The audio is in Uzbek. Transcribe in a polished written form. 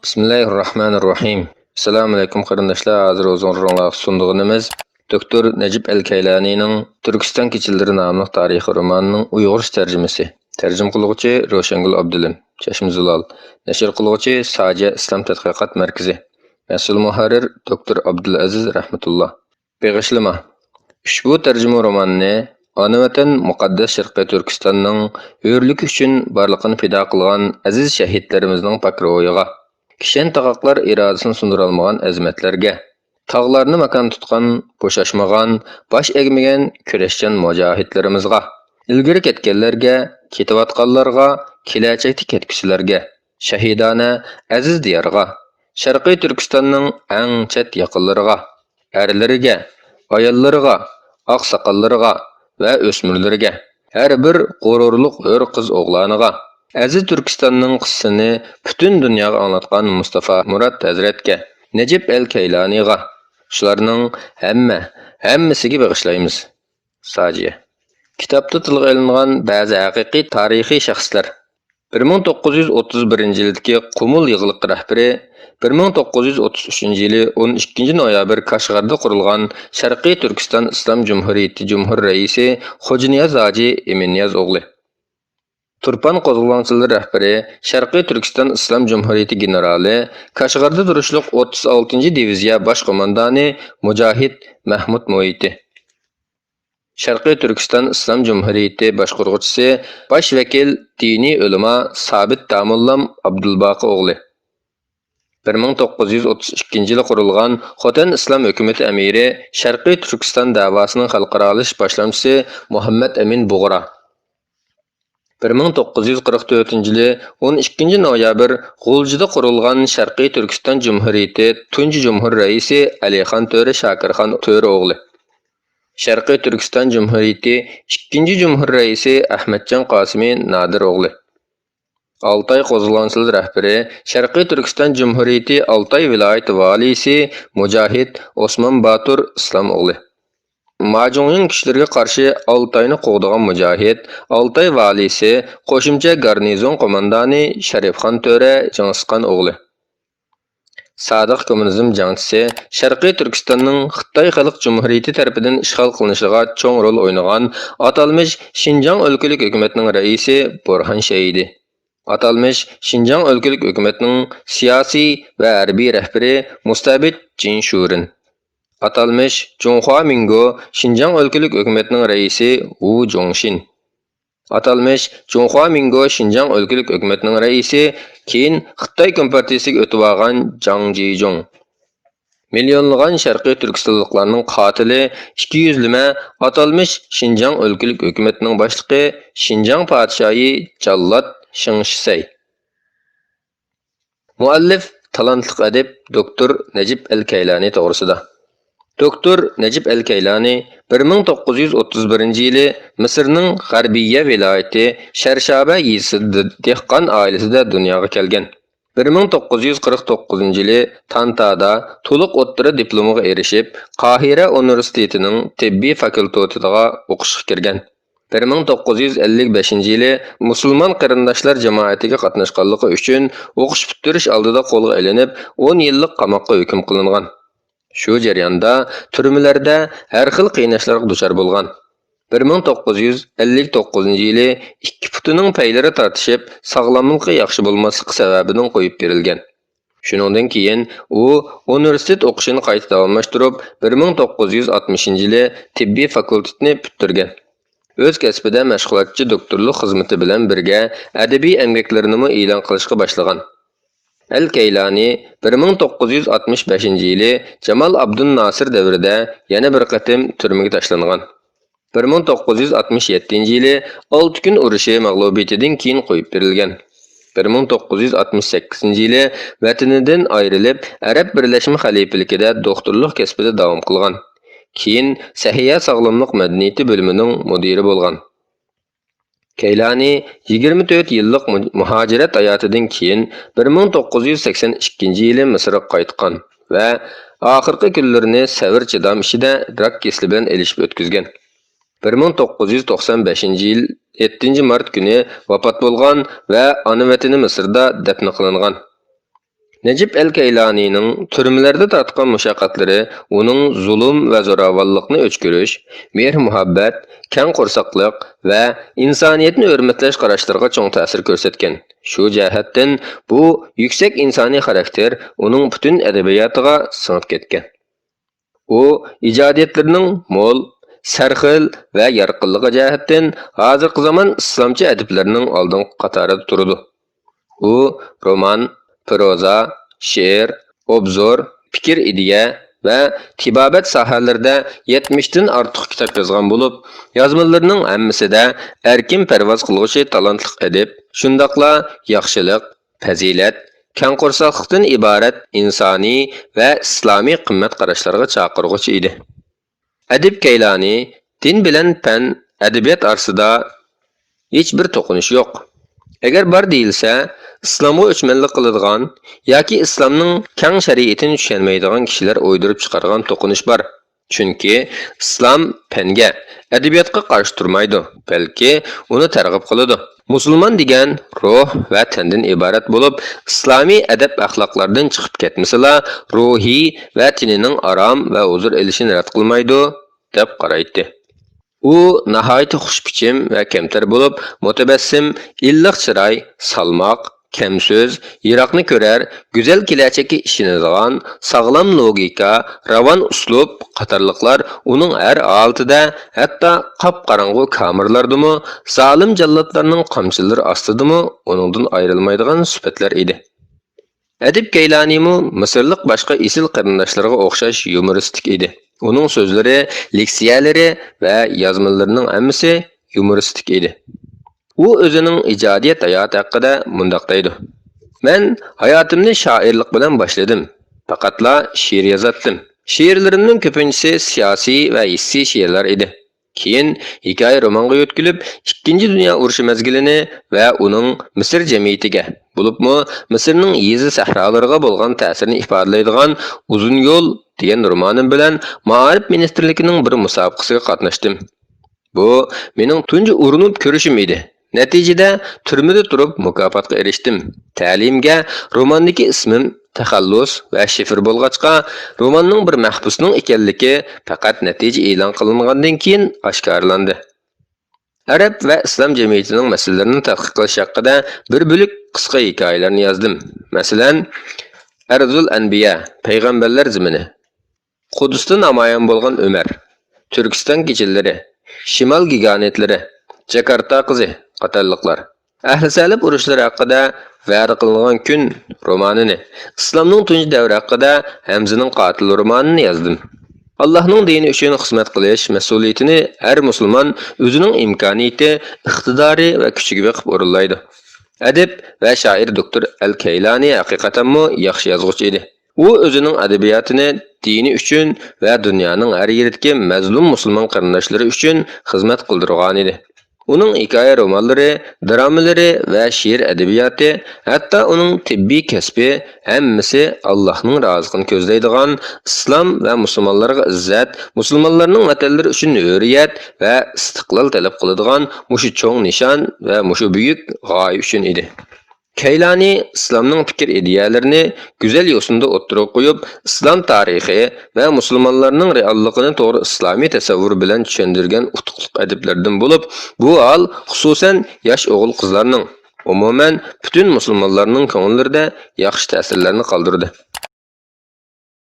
Bismillahirrahmanirrahim. Assalamu alaykum qarindoshlar. Hozir o'zingizga sunduğunumuz Doktor Necip El-Keylanining Türkistan keçilleri nomli tarixiy romanining Uyg'urcha tarjimasi. Tarjim qiluvchi Roshangul Abdulim, Chashmzulal. Nashr qiluvchi Saja Islom tadqiqot markazi. Mas'ul muharrir Doktor Abdulaziz rahmatulloh. Beg'ishlama. Ushbu tarjima romanni Ona vatan muqaddas Sharqiy Turkistonning hurlik uchun barliqini fido qilgan aziz shahidlarimizning pak ro'yiga, kishan taqoqlar irodasini sundurolmagan azmatlarga, tog'larni makon tutgan, bo'shashmagan, bosh egmagan kurashchan mujohidlarimizga, ilgari ketganlarga, ketayotganlarga, kelajakda ketguchilarga, shahidona aziz diyorga, Sharqiy Turkistonning eng chet yaqinlariga, erlariga, ayollariga, oqsoqollarga va o'smirlarga, har bir g'ururliq hur qiz o'g'loniga, aziz Turkistonning qissasini butun dunyoga anglatgan Mustafa Murad Hazratga, Necip El-Keylaniga, shularning hammasiga bag'ishlaymiz. Sajiya. Kitobda tilga olingan ba'zi haqiqiy tarixiy shaxslar 1931-yildagi Qumul yig'iliq rahbari 1933-yili 12-noyabr Kashgarda qurilgan Sharqiy Turkiston Islom Jumhuriyati Jumhur raisi Xo'janiyaz Hoji Eminiyaz o'g'li. Turpan qo'zg'olonchilar rahbari Sharqiy Turkiston Islom Jumhuriyati generali Kashgarda turishliq 36-diviziya bosh qo'mondoni Mujohid Mahmud Moiti. Sharqiy Turkiston Islom Jumhuriyati boshqaruvchisi bosh vakil diniy ulamo Sabit Tamullam Abdulbaqi o'g'li. 1932-yili qurilgan Xotan Islom hukumati amiri Sharqiy Turkiston davosining xalqarolash boshlamchisi Muhammad Amin Bug'ra. 1944-yili 12-noyabr G'uljida qurilgan Sharqiy Turkiston Jumhuriyati tunji jumhur raisi Alixon To'ra Shakirxon To'ra o'g'li. Sharqiy Turkiston Jumhuriyati 2-jumhur raisi Ahmadjon Qosimi Nadir o'g'li. Altay qo'zg'olonchilar rahbari Sharqiy Turkiston Jumhuriyati Altay viloyati valisi Mujohid Osmon Batur Islom o'g'li. Majunning kishilarga qarshi Altayni qo'g'digan Mujohid Altay valisi qo'shimcha garnizon qo'mondoni Sharifxon To'ra Jangsqon o'g'li. Sadiq kommunizm jangchisi Sharqiy Turkistonning Xitoy Xalq Jumhuriyati tomonidan ishg'ol qilinishiga cho'ng rol o'ynagan atalmish Xinjiang o'lkalik hukumatining raisi Burhan Shahidi. Atalmish Xinjiang o'lkalik hukumatining siyosiy va harbiy rahbari Mustabid Jin Shurin. Atalmish Junhua Mingo Xinjiang o'lkalik hukumatining raisi Wu Zhongshin. Atalmish Junhua Mingo Xinjiang o'lkalik hukumatining raisi keyin Xitoy kompartiyasiga o'tib olgan Jang Jijong. Milyonlagan Sharqiy Turkistonliklarning qotili 200lama atalmish Xinjiang o'lkalik hukumatining boshlig'i Xinjiang podshoyi Jallod Shingshay. Muallif talantli adib Doktor Necip El-Keylani to'g'risida. Doktor Necip El-Keylani 1931-yili Misrning G'arbiyya viloyati Sharshaba yezisida dehqon oilasida dunyoga kelgan. 1949-yili Tantada to'liq o'ttira diplomiga erishib, Qohira universitetining tibbiy fakultetiga o'qishga kirgan. 1955-yili musulmon qarindoshlar jamoatiga qatnashganligi uchun o'qish bitirish oldida qo'lga ilinib, 10 yillik qamoqqa hukm qilingan. Shu jarayonda turmalarda har xil qiynashlarga duchor bo'lgan. 1959-yili 2 putining paylari tortishib, sog'lomligi yaxshi bo'lmasligi sababidan qo'yib berilgan. Shuningdan keyin u universitet o'qishini qayta davomlashtirib, 1960-yili tibbiy fakultetni bitirgan. O'z kasbida mashg'ulotchi doktorlik xizmati bilan birga adabiy emgaklarini e'lon qilishga boshlagan. El-Keylani 1965-yili Jamal Abdun Nasir davrida yana bir qatim turmaga tashlangan. 1967-yili 6 kun urushi mag'lubiyatidan keyin qo'yib berilgan. 1968-yili vatanidan ayrilib, Arab Birlashma Xalifaligida doktorlik kasbida davom qilgan. Keyin Sahiya sog'lomlik madaniyati bo'limining mudiri bo'lgan. Keylani 24 yillik muhojirat hayotidan keyin 1982-yili Misrga qaytgan va oxirgi kunlarini savr chidam ishida rak kasli bilan elishib o'tkazgan. 1995-yil 7-mart kuni vafot bo'lgan va ona vatani Misrda dafn qilingan. Necip el-Keylani'nin türmelerde tatkan muşakatları, onun zulüm ve zoravallıkını öçkürüş, mehr-muhabbet, keng qorsaqlıq ve insaniyetini örmetleş qaraşlarga çoğ ta'sir körsetken. Şu cəhətdən bu yüksek insani karakter onun bütün edebiyatıga sınıp ketken. O, icadiyetlerinin mol, sərxil ve yarqıllığı cəhətdən hazırkı zaman İslamcı ediplerinin aldın qatarı turdu. O, roman, proza, şiir, obzor, fikir ideya ve tibabet sahalarida 70'ten artıq kitap yazgan bulup, yazmalarının hammasi de erkin pervaz qılğışı talantliq edip, şundaqla yaxşılıq, fazilat, keng qorsaqlıqdan ibaret insani ve İslami qimmat qarashlarga chaqirg'uchi edi. Adib Keylani din bilen fen, edebiyat arsida hiç bir to'qinish yo'q. Eğer bar deyilse, İslam'a öçmenlik qiladigan yoki İslamning keng shariatini tushunmaydigan kishilar o'ydirib chiqargan to'qinish bor. Chunki İslam fanga, adabiyotga qarshi turmaydi, balki uni targ'ib qiladi. Musulmon degan ruh va tandan iborat bo'lib, islomiy adab axloqlardan chiqib ketmasala, ruhiy va tinining arom va huzur elishini rad qilmaydi deb qaraydi. U nahayati xushbichim va kamtar bo'lib, mutabassim, illiq chiroy, salmoq, kam so'z, yiroqni ko'rar, go'zal kelajakka ishonadigan, sog'lom logika, ravon uslub qatorliqlar uning har holatida, hatto qop-qorong'u kamerlardimi, zolim jallodlarning qamchilari ostidami uningdan ayrilmaydigan sifatlar edi. Adib Keylani'mi Misrlik boshqa isil qarindoshlarga o'xshash yumoristik edi. Onun sözleri, leksiyalari ve yazmalarının hammasi humoristik edi. U özünün icadiyet hayatı hakkında mundaq deydi. Men hayatımni şairlik bilan başladım. Faqatla şiir yazatdım. Şiirlerimning ko'pinchisi siyosiy va hissiy şiirlar edi. Keyin hikoya romanga yo'tkilib, 2. Dünya urushi mezgilini va uning Misr jamiyatiga, bo'libmi Misrning yezi sahrolariga bo'lgan ta'sirini ifodalaydigan Uzun yo'l degan romanim bilan Maarif ministrligining bir musobaqasiga qatnashdim. Bu mening tunji urinib ko'rishim edi. Natijada turmada turib mukofotga erishdim. Ta'limga romandagi ismim taxallus va shifr bo'lg'achqa, romanning bir mahbusning ekanligi faqat natija e'lon qilingandan keyin oshkorlandi. Arab va islom jamiyatining masalalarini tadqiq qilish haqida bir bo'lik qisqa hikoyalarni yozdim. Masalan, Arzul Anbiya, payg'ambarlar zamini, Qudusda namoyon bo'lgan Umar, Turkiston kechalari, Shimol giganetlari, Jakarta qizi qatorliqlar. Ahli salib urushlari haqida va'da qilingan kun romanini, islomning tunji davri haqida Hamzaning qotil romanini yozdim. Allohning dini uchun xizmat qilish mas'uliyatini har musulmon o'zining imkoniyati, iqtidori va kuchiga beqib o'rinlaydi. Adib va shoir doktor Al-Keylani haqiqatanmi yaxshi yozuvchi edi. U o'zining adabiyotini dini uchun va dunyoning har yeridagi mazlum musulmon qarindoshlari uchun xizmat qildirgan edi. Uning hikoya romanlari, dramalari va she'r adabiyoti, hatto uning tibbiy kasbi hammasi Allohning roziligini ko'zlaydigan, islom va musulmonlarga izzat, musulmonlarning vatanlari uchun hurriyat va istiqlol talab qiladigan mushu cho'ng nishon va mushu buyuk g'oya uchun edi. Keylani İslamның fikir ideyalarini güzel yo'sinda o'ttirib qo'yib, islom tarixi va musulmonlarning realligini to'g'ri islomiy tasavvur bilan tushuntirgan utuqliq adiblardan bo'lib, bu hol xususan yosh o'g'il qizlarning, umuman butun musulmonlarning ko'ngillarida yaxshi ta'sirlarni qoldirdi.